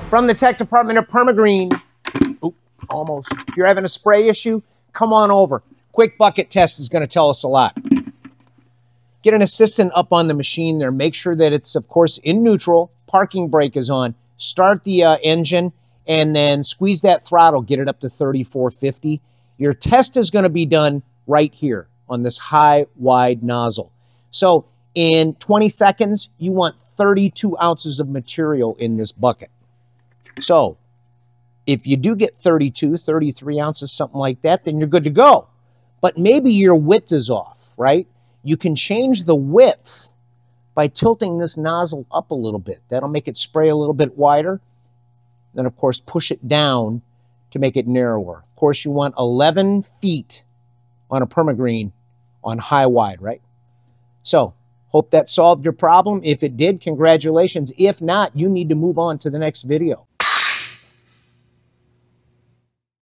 From the tech department of PermaGreen. Oop, almost. If you're having a spray issue, come on over. Quick bucket test is going to tell us a lot. Get an assistant up on the machine there. Make sure that it's, of course, in neutral. Parking brake is on. Start the engine and then squeeze that throttle. Get it up to 3450. Your test is going to be done right here on this high, wide nozzle. So in 20 seconds, you want 32 ounces of material in this bucket. So if you do get 32, 33 ounces, something like that, then you're good to go. But maybe your width is off, right? You can change the width by tilting this nozzle up a little bit. That'll make it spray a little bit wider. Then, of course, push it down to make it narrower. Of course, you want 11 feet on a PermaGreen on high-wide, right? So, hope that solved your problem. If it did, congratulations. If not, you need to move on to the next video.